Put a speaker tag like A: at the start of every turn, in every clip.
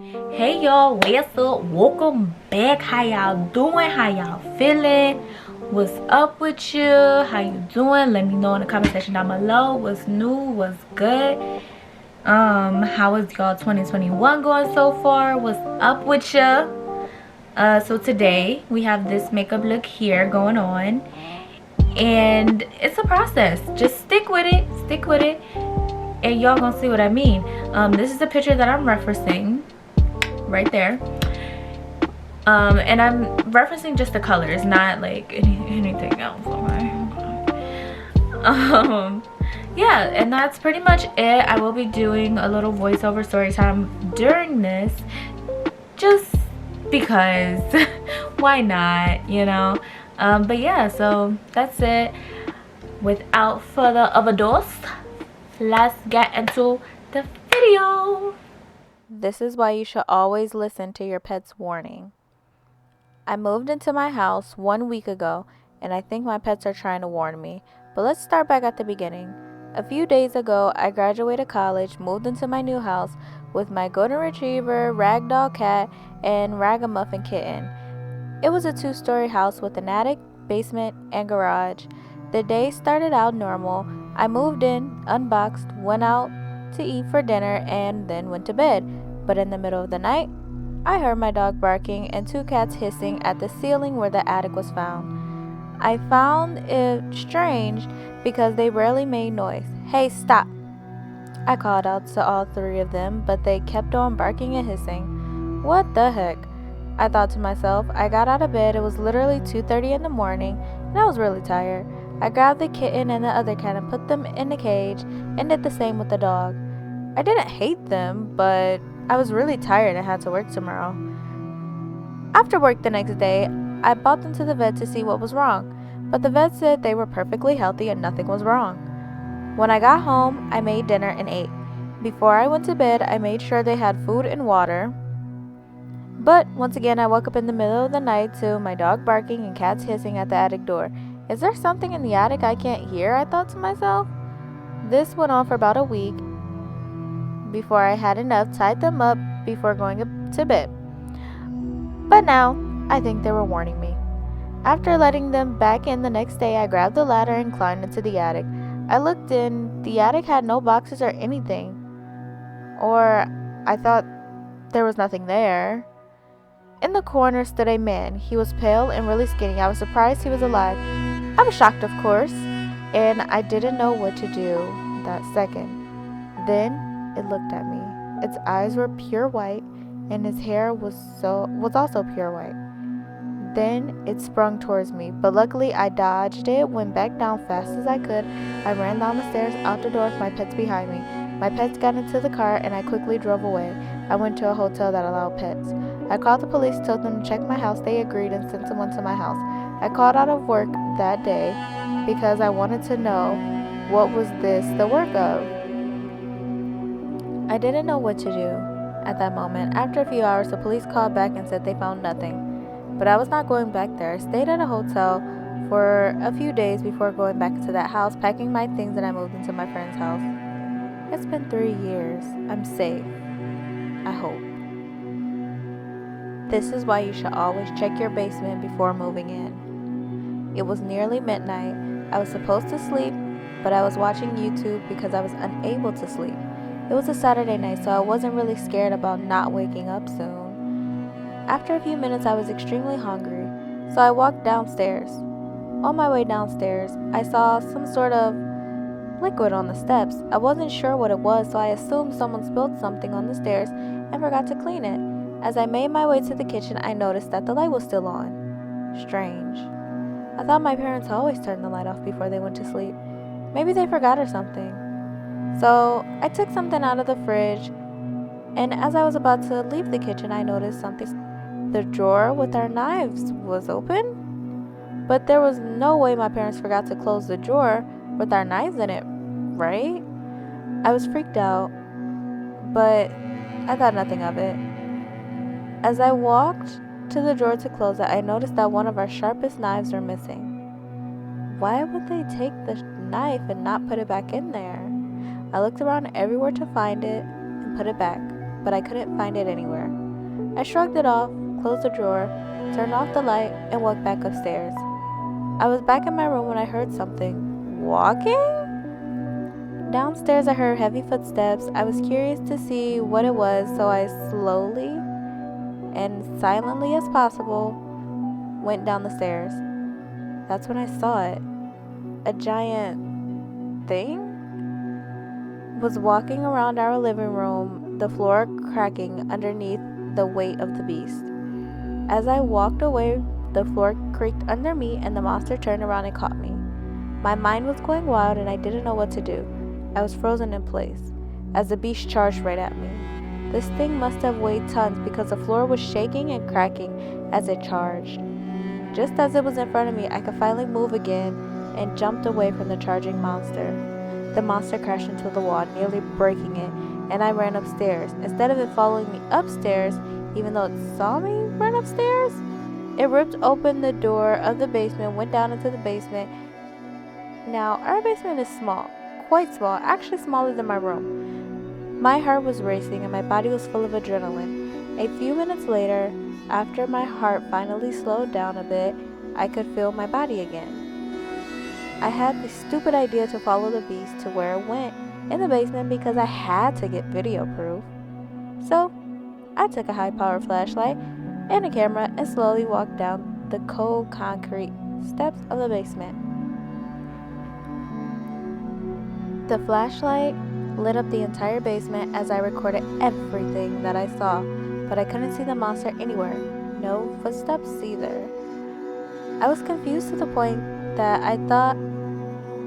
A: Hey y'all, what's up? Welcome back. How y'all doing? How y'all feeling? What's up with you? How you doing? Let me know in the comment section down below. What's new? What's good? How is y'all 2021 going so far? What's up with you? So today we have this makeup look here going on, and it's a process. Just stick with it. Stick with it, and y'all gonna see what I mean. This is the picture that I'm referencing right there. And I'm referencing just the colors, not like anything else. Okay. Yeah, and that's pretty much it. I will be doing a little voiceover story time during this, just because why not, you know. But yeah, so that's it. Without further ado, let's get into the video. This is why you should always listen to your pet's warning. I moved into my house 1 week ago, and I think my pets are trying to warn me. But let's start back at the beginning. A few days ago, I graduated college, moved into my new house with my golden retriever, ragdoll cat, and ragamuffin kitten. It was a 2-story house with an attic, basement, and garage. The day started out normal. I moved in, unboxed, went out to eat for dinner, and then went to bed. But in the middle of the night, I heard my dog barking and 2 cats hissing at the ceiling where the attic was found. I found it strange because they rarely made noise. Hey, stop! I called out to all 3 of them, but they kept on barking and hissing. What the heck? I thought to myself. I got out of bed. It was literally 2:30 in the morning, and I was really tired. I grabbed the kitten and the other cat and put them in the cage, and did the same with the dog. I didn't hate them, but I was really tired and had to work tomorrow. After work the next day, I brought them to the vet to see what was wrong, but the vet said they were perfectly healthy and nothing was wrong. When I got home, I made dinner and ate. Before I went to bed, I made sure they had food and water. But once again, I woke up in the middle of the night to my dog barking and cats hissing at the attic door. Is there something in the attic I can't hear? I thought to myself. This went on for about a week before I had enough, tied them up before going to bed. But now, I think they were warning me. After letting them back in the next day, I grabbed the ladder and climbed into the attic. I looked in. The attic had no boxes or anything. Or I thought there was nothing there. In the corner stood a man. He was pale and really skinny. I was surprised he was alive. I was shocked, of course, and I didn't know what to do that second. Then it looked at me. Its eyes were pure white, and his hair was also pure white. Then it sprung towards me, but luckily I dodged it, went back down fast as I could. I ran down the stairs, out the door with my pets behind me. My pets got into the car, and I quickly drove away. I went to a hotel that allowed pets. I called the police, told them to check my house. They agreed and sent someone to my house. I called out of work that day because I wanted to know what was this the work of. I didn't know what to do at that moment. After a few hours, the police called back and said they found nothing. But I was not going back there. I stayed at a hotel for a few days before going back to that house, packing my things, and I moved into my friend's house. It's been 3 years. I'm safe. I hope. This is why you should always check your basement before moving in. It was nearly midnight. I was supposed to sleep, but I was watching YouTube because I was unable to sleep. It was a Saturday night, so I wasn't really scared about not waking up soon. After a few minutes, I was extremely hungry, so I walked downstairs. On my way downstairs, I saw some sort of liquid on the steps. I wasn't sure what it was, so I assumed someone spilled something on the stairs and forgot to clean it. As I made my way to the kitchen, I noticed that the light was still on. Strange. I thought my parents always turned the light off before they went to sleep. Maybe they forgot or something. So I took something out of the fridge, and as I was about to leave the kitchen, I noticed something. The drawer with our knives was open, but there was no way my parents forgot to close the drawer with our knives in it, right? I was freaked out, but I thought nothing of it. As I walked to the drawer to close it, I noticed that one of our sharpest knives were missing. Why would they take the knife and not put it back in there? I looked around everywhere to find it and put it back.
B: but I couldn't find it anywhere. I shrugged it off, closed the drawer, turned off the light, and walked back upstairs. I was back in my room when I heard something. Walking? Downstairs, I heard heavy footsteps. I was curious to see what it was, so I slowly and silently as possible went down the stairs. That's when I saw it. A giant thing was walking around our living room, the floor cracking underneath the weight of the beast. As I walked away, the floor creaked under me and the monster turned around and caught me. My mind was going wild and I didn't know what to do. I was frozen in place as the beast charged right at me. This thing must have weighed tons because the floor was shaking and cracking as it charged. Just as it was in front of me, I could finally move again and jumped away from the charging monster. The monster crashed into the wall, nearly breaking it, and I ran upstairs. Instead of it following me upstairs, even though it saw me run upstairs, it ripped open the door of the basement, went down into the basement. Now, our basement is small, quite small, actually smaller than my room. My heart was racing and my body was full of adrenaline. A few minutes later, after my heart finally slowed down a bit, I could feel my body again. I had the stupid idea to follow the beast to where it went in the basement because I had to get video proof. So, I took a high-powered flashlight and a camera and slowly walked down the cold concrete steps of the basement. The flashlight lit up the entire basement as I recorded everything that I saw, but I couldn't see the monster anywhere. No footsteps either. I was confused to the point that I thought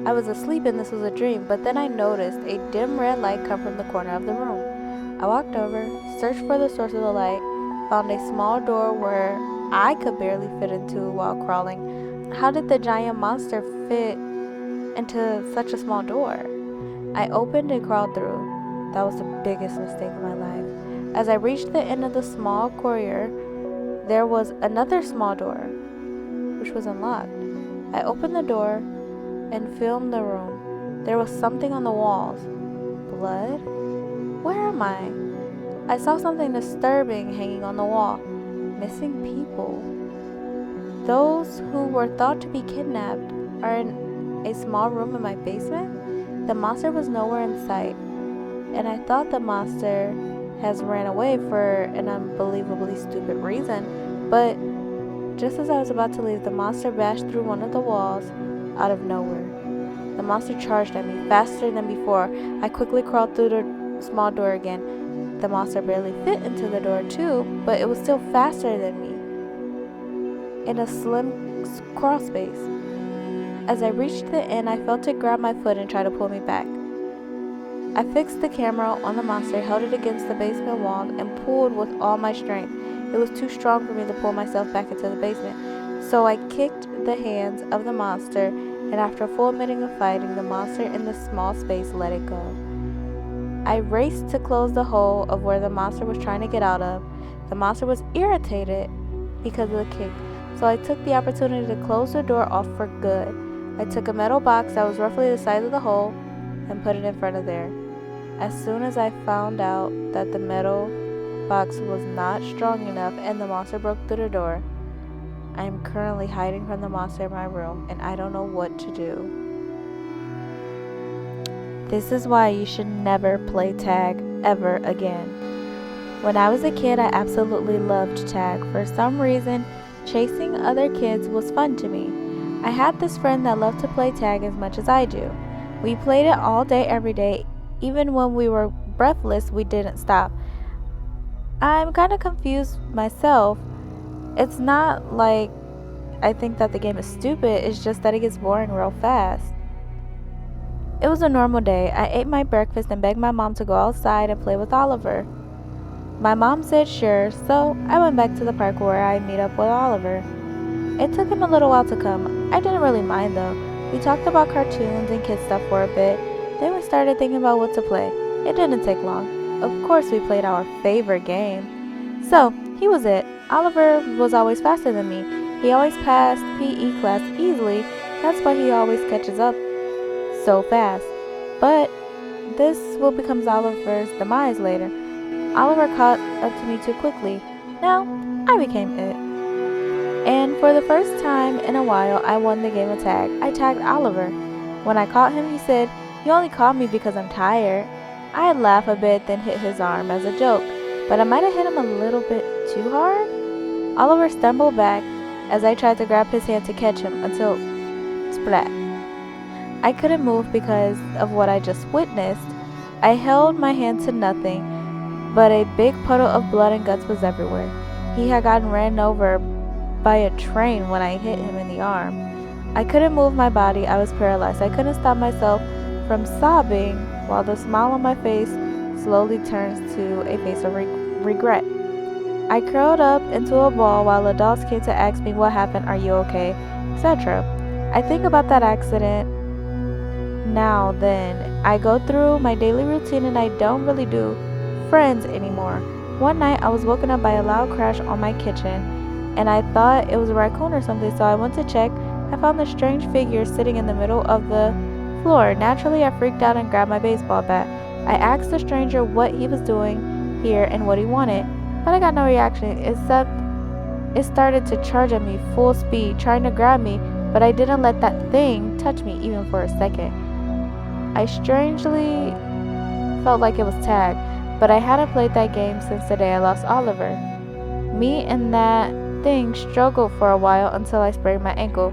B: I was asleep and this was a dream, but then I noticed a dim red light come from the corner of the room. I walked over, searched for the source of the light, found a small door where I could barely fit into while crawling. How did the giant monster fit into such a small door? I opened and crawled through. That was the biggest mistake of my life. As I reached the end of the small corridor, there was another small door, which was unlocked. I opened the door and filmed the room. There was something on the walls. Blood? Where am I? I saw something disturbing hanging on the wall. Missing people. Those who were thought to be kidnapped are in a small room in my basement? The monster was nowhere in sight, and I thought the monster has ran away for an unbelievably stupid reason, but just as I was about to leave, the monster bashed through one of the walls out of nowhere. The monster charged at me faster than before. I quickly crawled through the small door again. The monster barely fit into the door too, but it was still faster than me in a slim crawl space. As I reached the end, I felt it grab my foot and try to pull me back. I fixed the camera on the monster, held it against the basement wall, and pulled with all my strength. It was too strong for me to pull myself back into the basement, so I kicked the hands of the monster, and after a full minute of fighting, the monster in the small space let it go. I raced to close the hole of where the monster was trying to get out of. The monster was irritated because of the kick, so I took the opportunity to close the door off for good. I took a metal box that was roughly the size of the hole and put it in front of there. As soon as I found out that the metal box was not strong enough and the monster broke through the door, I am currently hiding from the monster in my room and I don't know what to do. This is why you should never play tag ever again. When I was a kid, I absolutely loved tag. For some reason, chasing other kids was fun to me. I had this friend that loved to play tag as much as I do. We played it all day, every day. Even when we were breathless, we didn't stop. I'm kind of confused myself. It's not like I think that the game is stupid, it's just that it gets boring real fast. It was a normal day. I ate my breakfast and begged my mom to go outside and play with Oliver. My mom said sure, so I went back to the park where I meet up with Oliver. It took him a little while to come. I didn't really mind though. We talked about cartoons and kid stuff for a bit. Then we started thinking about what to play. It didn't take long. Of course we played our favorite game. So, he was it. Oliver was always faster than me. He always passed PE class easily. That's why he always catches up so fast. But this will become Oliver's demise later. Oliver caught up to me too quickly. Now, I became it. And for the first time in a while, I won the game of tag. I tagged Oliver. When I caught him, he said, "You only caught me because I'm tired." I laughed a bit, then hit his arm as a joke, but I might have hit him a little bit too hard. Oliver stumbled back as I tried to grab his hand to catch him until splat. I couldn't move because of what I just witnessed. I held my hand to nothing, but a big puddle of blood and guts was everywhere. He had gotten ran over by a train when I hit him in the arm. I couldn't move my body. I was paralyzed. I couldn't stop myself from sobbing while the smile on my face slowly turns to a face of regret. I curled up into a ball while adults came to ask me what happened, are you okay, etc. I think about that accident now then. I go through my daily routine and I don't really do friends anymore. One night I was woken up by a loud crash on my kitchen and I thought it was a raccoon or something, so I went to check. I found the strange figure sitting in the middle of the floor. Naturally, I freaked out and grabbed my baseball bat. I asked the stranger what he was doing here and what he wanted, but I got no reaction except it started to charge at me full speed, trying to grab me, but I didn't let that thing touch me even for a second. I strangely felt like it was tag, but I hadn't played that game since the day I lost Oliver. Me and that thing struggled for a while until I sprained my ankle.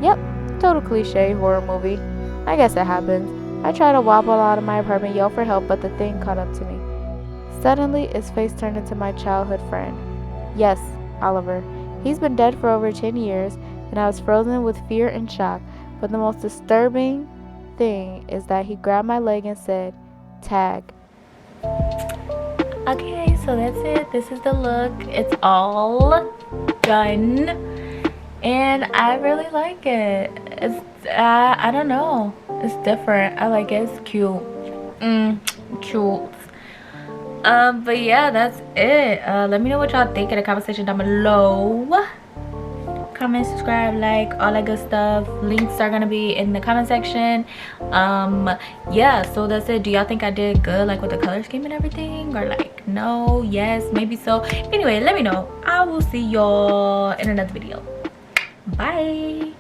B: Yep, total cliche horror movie. I guess it happens. I tried to wobble out of my apartment, yell for help, but the thing caught up to me. Suddenly, its face turned into my childhood friend. Yes, Oliver. He's been dead for over 10 years, and I was frozen with fear and shock. But the most disturbing thing is that he grabbed my leg and said, "Tag."
A: Okay, so that's it. This is the look. It's all done. And I really like it. It's, I don't know. It's different. I like it. It's cute. Cute. But yeah, that's it. Let me know what y'all think in the comment section down below. Comment, subscribe, like, all that good stuff. Links are gonna be in the comment section. Yeah, so that's it. Do y'all think I did good, like with the color scheme and everything, or like no, yes, maybe so? Anyway, let me know. I will see y'all in another video. Bye.